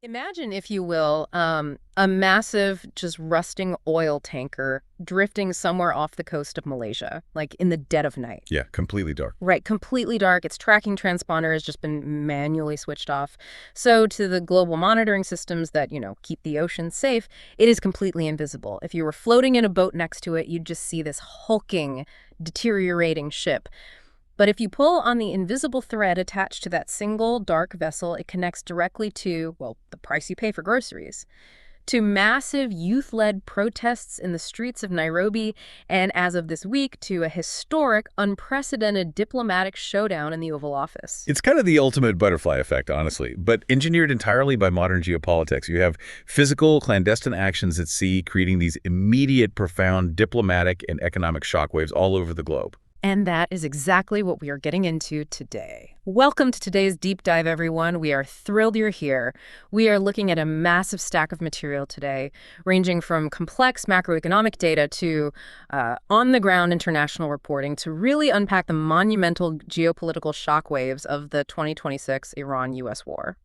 Imagine, if you will, a massive, just rusting oil tanker drifting somewhere off the coast of Malaysia, like in the dead of night. Yeah, completely dark. Right, completely dark. Its tracking transponder has just been manually switched off. So to the global monitoring systems that, keep the ocean safe, it is completely invisible. If you were floating in a boat next to it, you'd just see this hulking, deteriorating ship. But if you pull on the invisible thread attached to that single dark vessel, it connects directly to, well, the price you pay for groceries, to massive youth-led protests in the streets of Nairobi, and as of this week, to a historic, unprecedented diplomatic showdown in the Oval Office. It's kind of the ultimate butterfly effect, honestly, but engineered entirely by modern geopolitics. You have physical, clandestine actions at sea creating these immediate, profound diplomatic and economic shockwaves all over the globe. And that is exactly what we are getting into today. Welcome to today's deep dive, everyone. We are thrilled you're here. We are looking at a massive stack of material today, ranging from complex macroeconomic data to on-the-ground international reporting to really unpack the monumental geopolitical shockwaves of the 2026 Iran-U.S. war.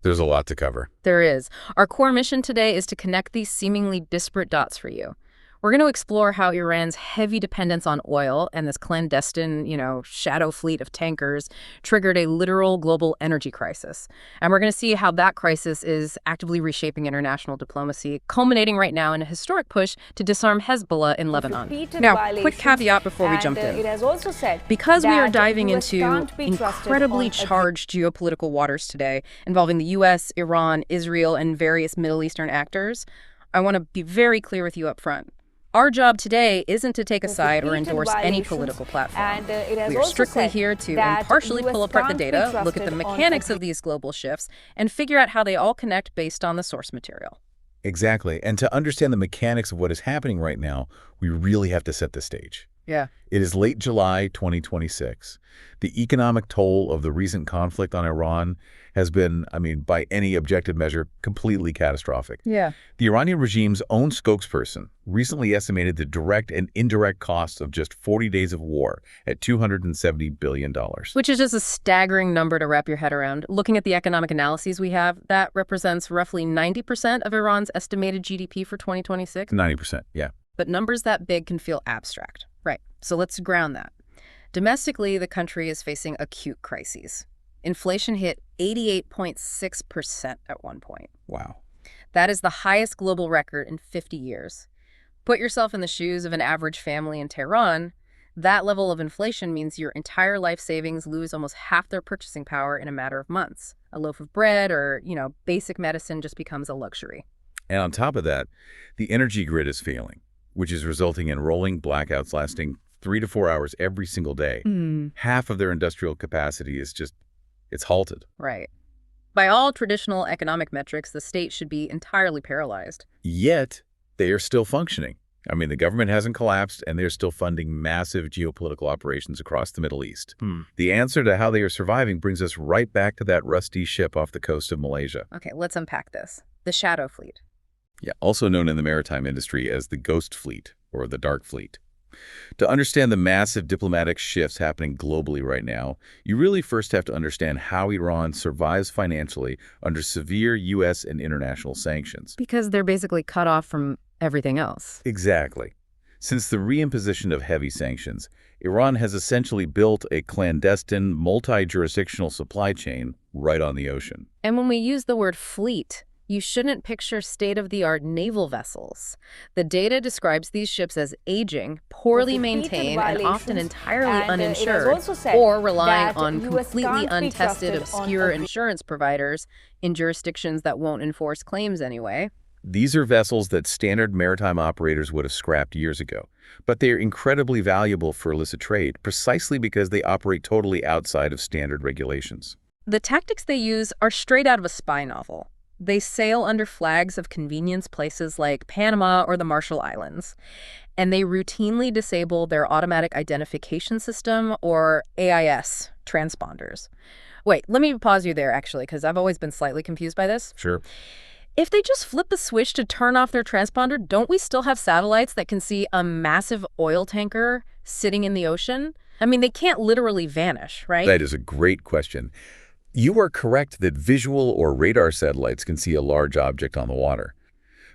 There's a lot to cover. There is. Our core mission today is to connect these seemingly disparate dots for you. We're going to explore how Iran's heavy dependence on oil and this clandestine, shadow fleet of tankers triggered a literal global energy crisis. And we're going to see how that crisis is actively reshaping international diplomacy, culminating right now in a historic push to disarm Hezbollah in Lebanon. Now, quick caveat before we jump in. It has also said because we are diving US into can't be trusted incredibly on charged geopolitical waters today, involving the U.S., Iran, Israel, and various Middle Eastern actors, I want to be very clear with you up front. Our job today isn't to take a side or endorse any political platform. And it has We are also strictly said here to that impartially US pull apart the can't be data, look at the trusted on mechanics of these global shifts, and figure out how they all connect based on the source material. Exactly. And to understand the mechanics of what is happening right now, we really have to set the stage. Yeah. It is late July 2026. The economic toll of the recent conflict on Iran has been, by any objective measure, completely catastrophic. Yeah. The Iranian regime's own spokesperson recently estimated the direct and indirect costs of just 40 days of war at $270 billion. Which is just a staggering number to wrap your head around. Looking at the economic analyses we have, that represents roughly 90% of Iran's estimated GDP for 2026. 90%, yeah. But numbers that big can feel abstract. Right. So let's ground that. Domestically, the country is facing acute crises. Inflation hit 88.6% at one point. Wow. That is the highest global record in 50 years. Put yourself in the shoes of an average family in Tehran. That level of inflation means your entire life savings lose almost half their purchasing power in a matter of months. A loaf of bread or, basic medicine just becomes a luxury. And on top of that, the energy grid is failing, which is resulting in rolling blackouts lasting 3 to 4 hours every single day. Half of their industrial capacity is it's halted. Right. By all traditional economic metrics, the state should be entirely paralyzed. Yet, they are still functioning. The government hasn't collapsed, and they're still funding massive geopolitical operations across the Middle East. The answer to how they are surviving brings us right back to that rusty ship off the coast of Malaysia. Okay, let's unpack this. The shadow fleet. Yeah, also known in the maritime industry as the ghost fleet or the dark fleet. To understand the massive diplomatic shifts happening globally right now, you really first have to understand how Iran survives financially under severe U.S. and international sanctions. Because they're basically cut off from everything else. Exactly. Since the reimposition of heavy sanctions, Iran has essentially built a clandestine, multi-jurisdictional supply chain right on the ocean. And when we use the word fleet, you shouldn't picture state-of-the-art naval vessels. The data describes these ships as aging, poorly maintained, and often entirely uninsured, or relying on completely untested, obscure insurance providers in jurisdictions that won't enforce claims anyway. These are vessels that standard maritime operators would have scrapped years ago, but they are incredibly valuable for illicit trade precisely because they operate totally outside of standard regulations. The tactics they use are straight out of a spy novel. They sail under flags of convenience places like Panama or the Marshall Islands, and they routinely disable their automatic identification system, or AIS, transponders. Wait, let me pause you there, actually, because I've always been slightly confused by this. Sure. If they just flip the switch to turn off their transponder, don't we still have satellites that can see a massive oil tanker sitting in the ocean? They can't literally vanish, right? That is a great question. You are correct that visual or radar satellites can see a large object on the water.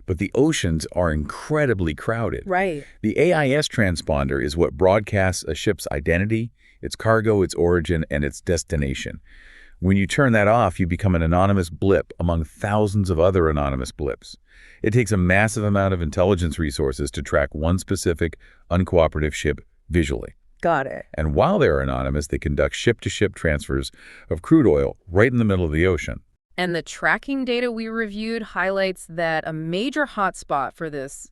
But the oceans are incredibly crowded. Right. The AIS transponder is what broadcasts a ship's identity, its cargo, its origin, and its destination. When you turn that off, you become an anonymous blip among thousands of other anonymous blips. It takes a massive amount of intelligence resources to track one specific, uncooperative ship visually. Got it. And while they're anonymous, they conduct ship-to-ship transfers of crude oil right in the middle of the ocean. And the tracking data we reviewed highlights that a major hotspot for this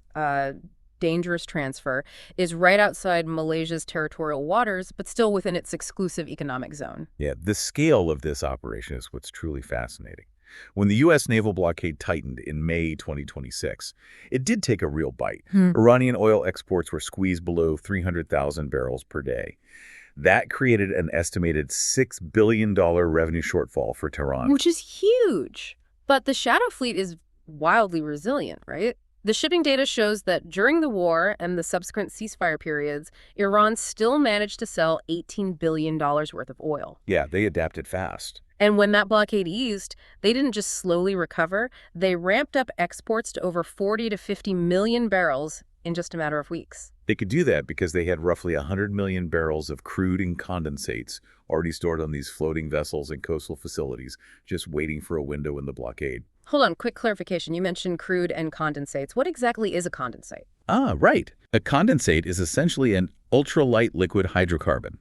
dangerous transfer is right outside Malaysia's territorial waters, but still within its exclusive economic zone. Yeah, the scale of this operation is what's truly fascinating. When the U.S. naval blockade tightened in May 2026, it did take a real bite. Iranian oil exports were squeezed below 300,000 barrels per day. That created an estimated $6 billion revenue shortfall for Tehran. Which is huge. But the shadow fleet is wildly resilient, right? The shipping data shows that during the war and the subsequent ceasefire periods, Iran still managed to sell $18 billion worth of oil. Yeah, they adapted fast. And when that blockade eased, they didn't just slowly recover, they ramped up exports to over 40 to 50 million barrels in just a matter of weeks. They could do that because they had roughly 100 million barrels of crude and condensates already stored on these floating vessels and coastal facilities, just waiting for a window in the blockade. Hold on, quick clarification. You mentioned crude and condensates. What exactly is a condensate? Ah, right. A condensate is essentially an ultralight liquid hydrocarbon.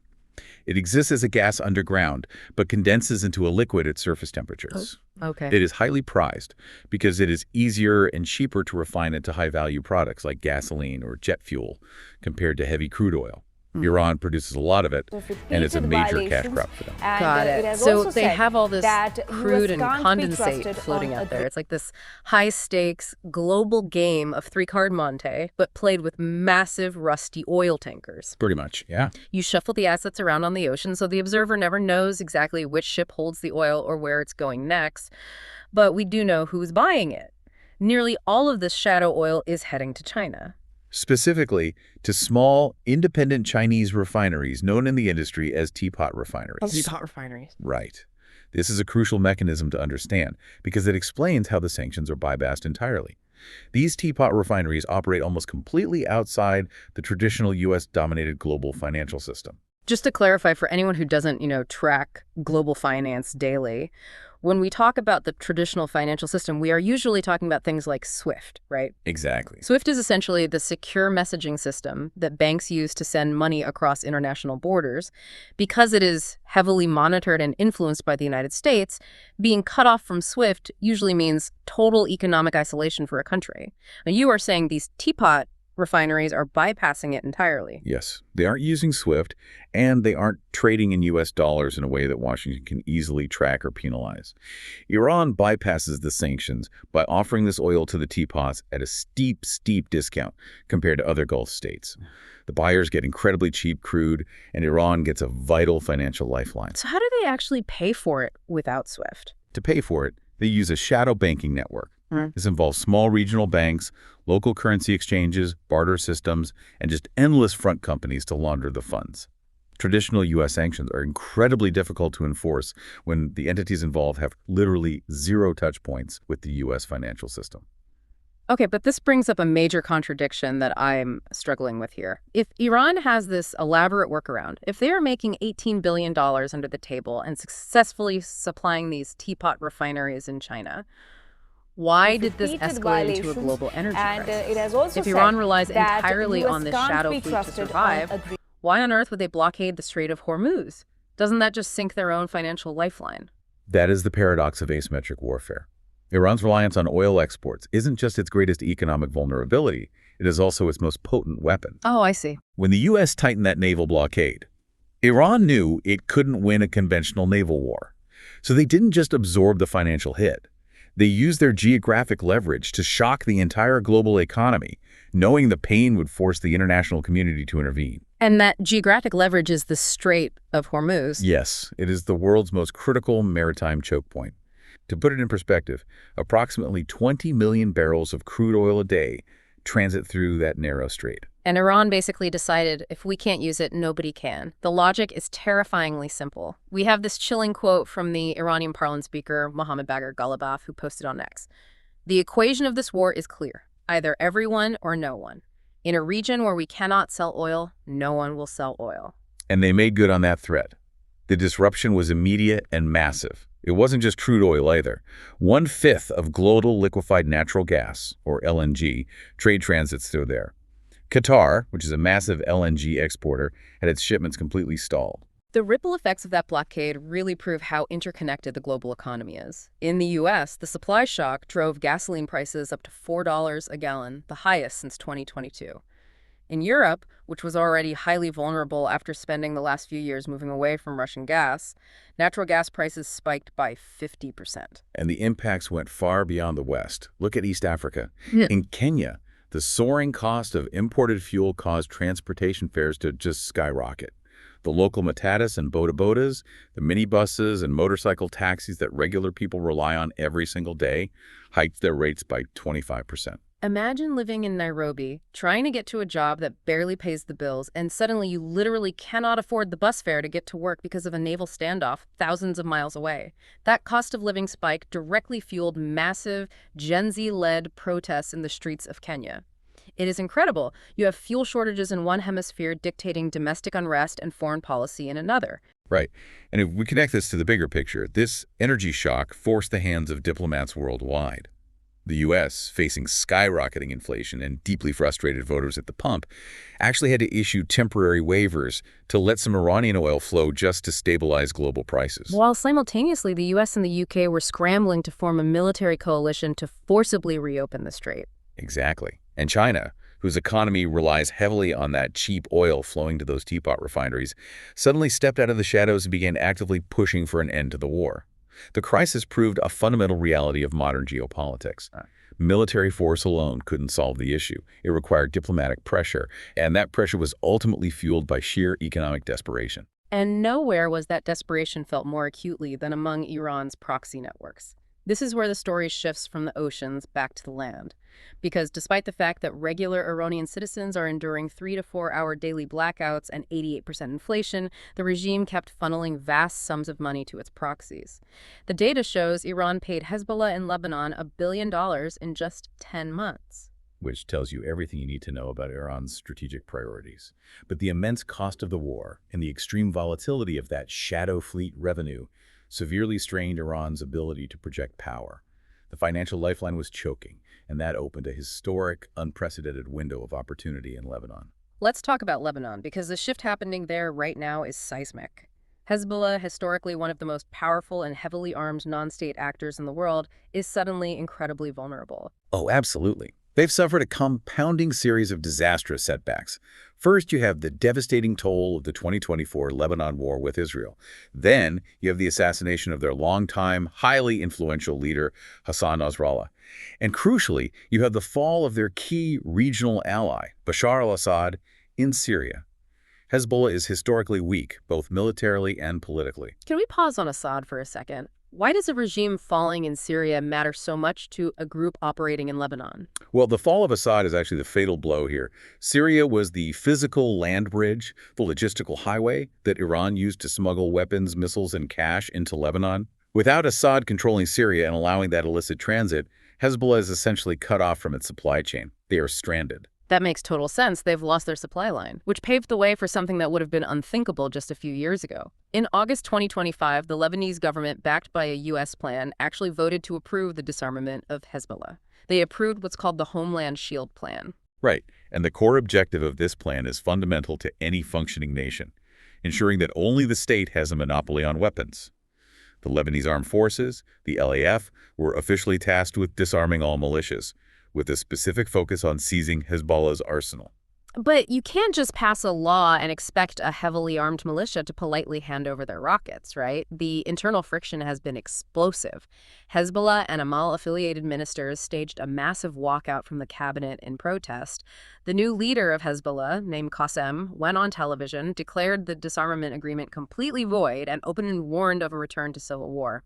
It exists as a gas underground, but condenses into a liquid at surface temperatures. Oh, okay. It is highly prized because it is easier and cheaper to refine into high-value products like gasoline or jet fuel compared to heavy crude oil. Iran produces a lot of it, and it's a major cash crop for them. Got it. So they have all this crude and condensate floating out there. It's like this high-stakes global game of three-card Monte, but played with massive rusty oil tankers. Pretty much, yeah. You shuffle the assets around on the ocean, so the observer never knows exactly which ship holds the oil or where it's going next. But we do know who's buying it. Nearly all of this shadow oil is heading to China. Specifically to small, independent Chinese refineries known in the industry as teapot refineries. Teapot refineries. Right. This is a crucial mechanism to understand because it explains how the sanctions are bypassed entirely. These teapot refineries operate almost completely outside the traditional U.S.-dominated global financial system. Just to clarify for anyone who doesn't, track global finance daily, when we talk about the traditional financial system, we are usually talking about things like SWIFT, right? Exactly. SWIFT is essentially the secure messaging system that banks use to send money across international borders. Because it is heavily monitored and influenced by the United States, being cut off from SWIFT usually means total economic isolation for a country. Now, you are saying these teapot refineries are bypassing it entirely. Yes, they aren't using SWIFT, and they aren't trading in U.S. dollars in a way that Washington can easily track or penalize. Iran bypasses the sanctions by offering this oil to the teapots at a steep discount compared to other Gulf states. The buyers get incredibly cheap crude, and Iran gets a vital financial lifeline. So how do they actually pay for it without SWIFT? To pay for it, they use a shadow banking network. This involves small regional banks, local currency exchanges, barter systems, and just endless front companies to launder the funds. Traditional U.S. sanctions are incredibly difficult to enforce when the entities involved have literally zero touch points with the U.S. financial system. Okay, but this brings up a major contradiction that I'm struggling with here. If Iran has this elaborate workaround, if they are making $18 billion under the table and successfully supplying these teapot refineries in China, why did this escalate into a global energy crisis? If Iran relies entirely on this shadow fleet to survive, why on earth would they blockade the Strait of Hormuz? Doesn't that just sink their own financial lifeline? That is the paradox of asymmetric warfare. Iran's reliance on oil exports isn't just its greatest economic vulnerability, it is also its most potent weapon. Oh, I see. When the U.S. tightened that naval blockade, Iran knew it couldn't win a conventional naval war. So they didn't just absorb the financial hit. They used their geographic leverage to shock the entire global economy, knowing the pain would force the international community to intervene. And that geographic leverage is the Strait of Hormuz. Yes, it is the world's most critical maritime choke point. To put it in perspective, approximately 20 million barrels of crude oil a day transit through that narrow strait. And Iran basically decided, if we can't use it, nobody can. The logic is terrifyingly simple. We have this chilling quote from the Iranian parliament speaker, Mohammad Bagher Ghalibaf, who posted on X. The equation of this war is clear. Either everyone or no one. In a region where we cannot sell oil, no one will sell oil. And they made good on that threat. The disruption was immediate and massive. It wasn't just crude oil either. 1/5 of global liquefied natural gas, or LNG, trade transits through there. Qatar, which is a massive LNG exporter, had its shipments completely stalled. The ripple effects of that blockade really prove how interconnected the global economy is. In the U.S., the supply shock drove gasoline prices up to $4 a gallon, the highest since 2022. In Europe, which was already highly vulnerable after spending the last few years moving away from Russian gas, natural gas prices spiked by 50%. And the impacts went far beyond the West. Look at East Africa. Yeah. In Kenya, the soaring cost of imported fuel caused transportation fares to just skyrocket. The local matatas and bodabodas, the minibuses and motorcycle taxis that regular people rely on every single day, hiked their rates by 25%. Imagine living in Nairobi, trying to get to a job that barely pays the bills, and suddenly you literally cannot afford the bus fare to get to work because of a naval standoff thousands of miles away. That cost of living spike directly fueled massive Gen Z-led protests in the streets of Kenya. It is incredible. You have fuel shortages in one hemisphere dictating domestic unrest and foreign policy in another. Right. And if we connect this to the bigger picture, this energy shock forced the hands of diplomats worldwide. The U.S., facing skyrocketing inflation and deeply frustrated voters at the pump, actually had to issue temporary waivers to let some Iranian oil flow just to stabilize global prices. While simultaneously, the U.S. and the U.K. were scrambling to form a military coalition to forcibly reopen the strait. Exactly. And China, whose economy relies heavily on that cheap oil flowing to those teapot refineries, suddenly stepped out of the shadows and began actively pushing for an end to the war. The crisis proved a fundamental reality of modern geopolitics. Military force alone couldn't solve the issue. It required diplomatic pressure, and that pressure was ultimately fueled by sheer economic desperation. And nowhere was that desperation felt more acutely than among Iran's proxy networks. This is where the story shifts from the oceans back to the land. Because despite the fact that regular Iranian citizens are enduring 3 to 4 hour daily blackouts and 88% inflation, the regime kept funneling vast sums of money to its proxies. The data shows Iran paid Hezbollah in Lebanon $1 billion in just 10 months. Which tells you everything you need to know about Iran's strategic priorities. But the immense cost of the war and the extreme volatility of that shadow fleet revenue severely strained Iran's ability to project power. The financial lifeline was choking, and that opened a historic, unprecedented window of opportunity in Lebanon. Let's talk about Lebanon, because the shift happening there right now is seismic. Hezbollah, historically one of the most powerful and heavily armed non-state actors in the world, is suddenly incredibly vulnerable. Oh, absolutely. They've suffered a compounding series of disastrous setbacks. First, you have the devastating toll of the 2024 Lebanon war with Israel. Then, you have the assassination of their longtime, highly influential leader, Hassan Nasrallah. And crucially, you have the fall of their key regional ally, Bashar al-Assad, in Syria. Hezbollah is historically weak, both militarily and politically. Can we pause on Assad for a second? Why does a regime falling in Syria matter so much to a group operating in Lebanon? Well, the fall of Assad is actually the fatal blow here. Syria was the physical land bridge, the logistical highway that Iran used to smuggle weapons, missiles, and cash into Lebanon. Without Assad controlling Syria and allowing that illicit transit, Hezbollah is essentially cut off from its supply chain. They are stranded. That makes total sense. They've lost their supply line, which paved the way for something that would have been unthinkable just a few years ago. In August 2025, the Lebanese government, backed by a U.S. plan, actually voted to approve the disarmament of Hezbollah. They approved what's called the Homeland Shield Plan. Right, and the core objective of this plan is fundamental to any functioning nation, ensuring that only the state has a monopoly on weapons. The Lebanese Armed Forces, the LAF, were officially tasked with disarming all militias, with a specific focus on seizing Hezbollah's arsenal. But you can't just pass a law and expect a heavily armed militia to politely hand over their rockets, right? The internal friction has been explosive. Hezbollah and Amal-affiliated ministers staged a massive walkout from the cabinet in protest. The new leader of Hezbollah, named Qasem, went on television, declared the disarmament agreement completely void, and openly warned of a return to civil war.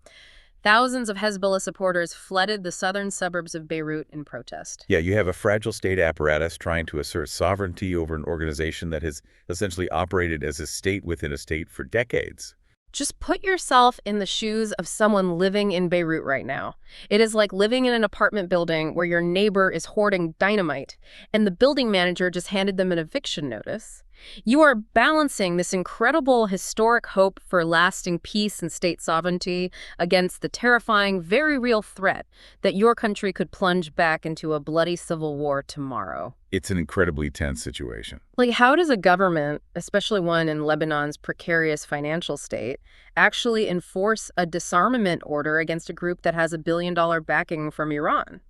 Thousands of Hezbollah supporters flooded the southern suburbs of Beirut in protest. Yeah, you have a fragile state apparatus trying to assert sovereignty over an organization that has essentially operated as a state within a state for decades. Just put yourself in the shoes of someone living in Beirut right now. It is like living in an apartment building where your neighbor is hoarding dynamite and the building manager just handed them an eviction notice. You are balancing this incredible historic hope for lasting peace and state sovereignty against the terrifying, very real threat that your country could plunge back into a bloody civil war tomorrow. It's an incredibly tense situation. Like, how does a government, especially one in Lebanon's precarious financial state, actually enforce a disarmament order against a group that has $1 billion backing from Iran?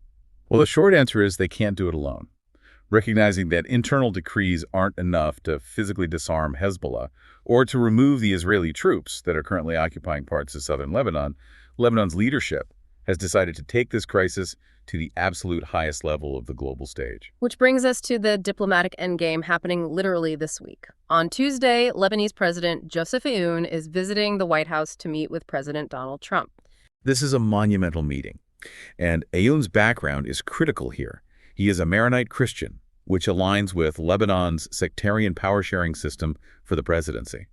Well, the short answer is they can't do it alone. Recognizing that internal decrees aren't enough to physically disarm Hezbollah or to remove the Israeli troops that are currently occupying parts of southern Lebanon, Lebanon's leadership has decided to take this crisis to the absolute highest level of the global stage. Which brings us to the diplomatic endgame happening literally this week. On Tuesday, Lebanese President Joseph Aoun is visiting the White House to meet with President Donald Trump. This is a monumental meeting, and Aoun's background is critical here. He is a Maronite Christian, which aligns with Lebanon's sectarian power-sharing system for the presidency.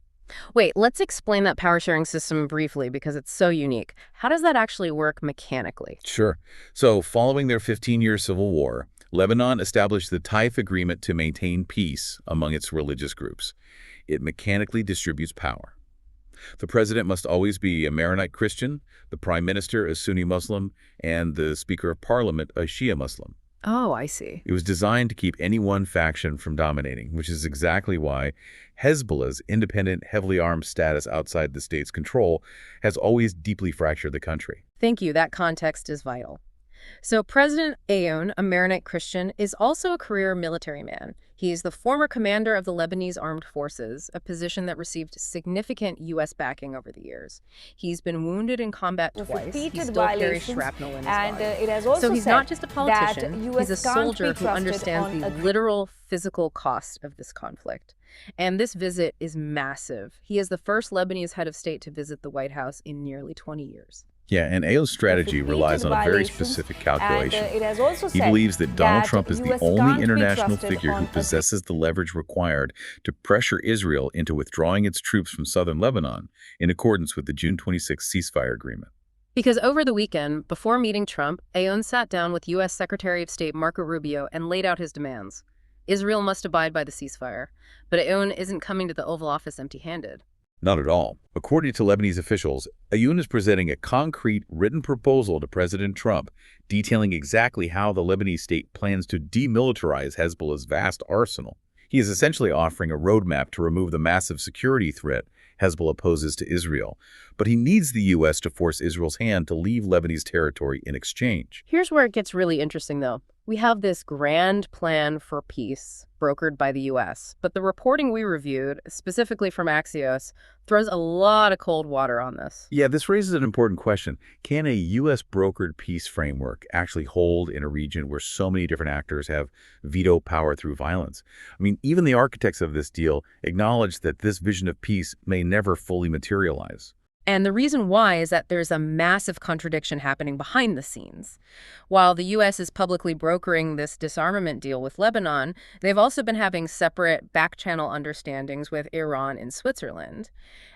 Wait, let's explain that power-sharing system briefly because it's so unique. How does that actually work mechanically? Sure. So, following their 15-year civil war, Lebanon established the Taif Agreement to maintain peace among its religious groups. It mechanically distributes power. The president must always be a Maronite Christian, the prime minister a Sunni Muslim, and the speaker of parliament a Shia Muslim. Oh, I see. It was designed to keep any one faction from dominating, which is exactly why Hezbollah's independent, heavily armed status outside the state's control has always deeply fractured the country. Thank you. That context is vital. So President Aoun, a Maronite Christian, is also a career military man. He is the former commander of the Lebanese Armed Forces, a position that received significant U.S. backing over the years. He's been wounded in combat twice. He still carries shrapnel in his body. It has also so he's not just a politician, he's a soldier who on understands the literal physical cost of this conflict. And this visit is massive. He is the first Lebanese head of state to visit the White House in nearly 20 years. Yeah, and Aoun's strategy relies on a very specific calculation. He believes that Donald Trump is the only international figure who possesses the leverage required to pressure Israel into withdrawing its troops from southern Lebanon in accordance with the June 26 ceasefire agreement. Because over the weekend, before meeting Trump, Aoun sat down with U.S. Secretary of State Marco Rubio and laid out his demands. Israel must abide by the ceasefire, but Aoun isn't coming to the Oval Office empty-handed. Not at all. According to Lebanese officials, Aoun is presenting a concrete written proposal to President Trump detailing exactly how the Lebanese state plans to demilitarize Hezbollah's vast arsenal. He is essentially offering a roadmap to remove the massive security threat Hezbollah poses to Israel, but he needs the U.S. to force Israel's hand to leave Lebanese territory in exchange. Here's where it gets really interesting, though. We have this grand plan for peace brokered by the U.S., but the reporting we reviewed, specifically from Axios, throws a lot of cold water on this. Yeah, this raises an important question. Can a U.S.-brokered peace framework actually hold in a region where so many different actors have veto power through violence? I mean, even the architects of this deal acknowledge that this vision of peace may never fully materialize. And the reason why is that there's a massive contradiction happening behind the scenes. While the U.S. is publicly brokering this disarmament deal with Lebanon, they've also been having separate back-channel understandings with Iran and Switzerland.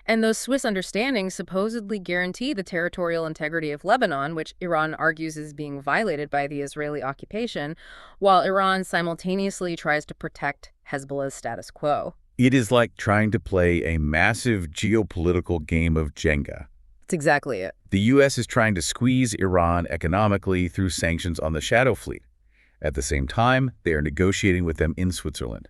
And those Swiss understandings supposedly guarantee the territorial integrity of Lebanon, which Iran argues is being violated by the Israeli occupation, while Iran simultaneously tries to protect Hezbollah's status quo. It is like trying to play a massive geopolitical game of Jenga. That's exactly it. The U.S. is trying to squeeze Iran economically through sanctions on the shadow fleet. At the same time, they are negotiating with them in Switzerland.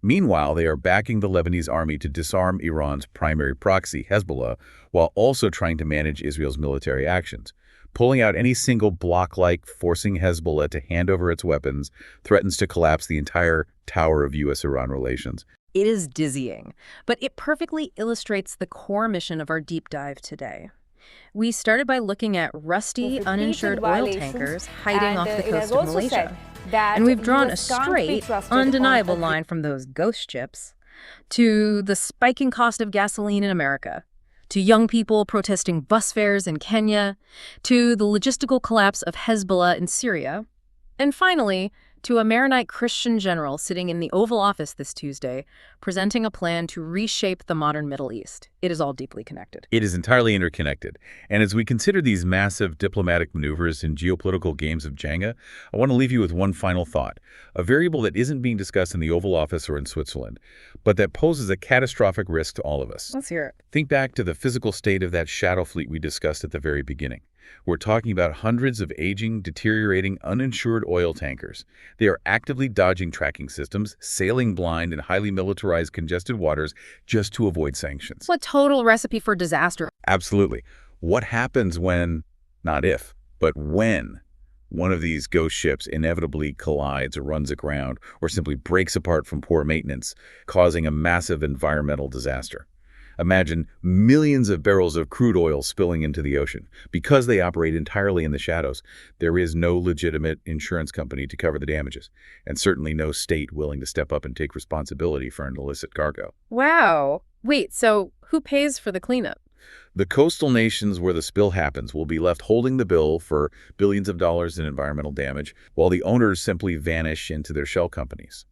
Meanwhile, they are backing the Lebanese army to disarm Iran's primary proxy, Hezbollah, while also trying to manage Israel's military actions. Pulling out any single bloc like forcing Hezbollah to hand over its weapons threatens to collapse the entire tower of U.S.-Iran relations. It is dizzying, but it perfectly illustrates the core mission of our deep dive today. We started by looking at rusty, uninsured oil tankers hiding off the coast of Malaysia. And we've drawn a straight, undeniable line from those ghost ships to the spiking cost of gasoline in America, to young people protesting bus fares in Kenya, to the logistical collapse of Hezbollah in Syria, and finally, to a Maronite Christian general sitting in the Oval Office this Tuesday, presenting a plan to reshape the modern Middle East. It is all deeply connected. It is entirely interconnected. And as we consider these massive diplomatic maneuvers and geopolitical games of Jenga, I want to leave you with one final thought, a variable that isn't being discussed in the Oval Office or in Switzerland, but that poses a catastrophic risk to all of us. Let's hear it. Think back to the physical state of that shadow fleet we discussed at the very beginning. We're talking about hundreds of aging, deteriorating, uninsured oil tankers. They are actively dodging tracking systems, sailing blind in highly militarized, congested waters just to avoid sanctions. What total recipe for disaster. Absolutely. What happens when, not if, but when, one of these ghost ships inevitably collides or runs aground or simply breaks apart from poor maintenance, causing a massive environmental disaster? Imagine millions of barrels of crude oil spilling into the ocean. Because they operate entirely in the shadows, there is no legitimate insurance company to cover the damages, and certainly no state willing to step up and take responsibility for an illicit cargo. Wow. Wait, so who pays for the cleanup? The coastal nations where the spill happens will be left holding the bill for billions of dollars in environmental damage, while the owners simply vanish into their shell companies.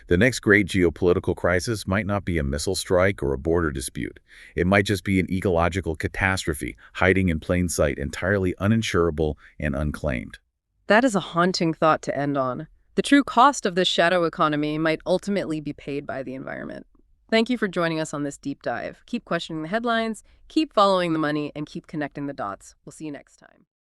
The next great geopolitical crisis might not be a missile strike or a border dispute. It might just be an ecological catastrophe hiding in plain sight, entirely uninsurable and unclaimed. That is a haunting thought to end on. The true cost of this shadow economy might ultimately be paid by the environment. Thank you for joining us on this deep dive. Keep questioning the headlines, keep following the money, and keep connecting the dots. We'll see you next time.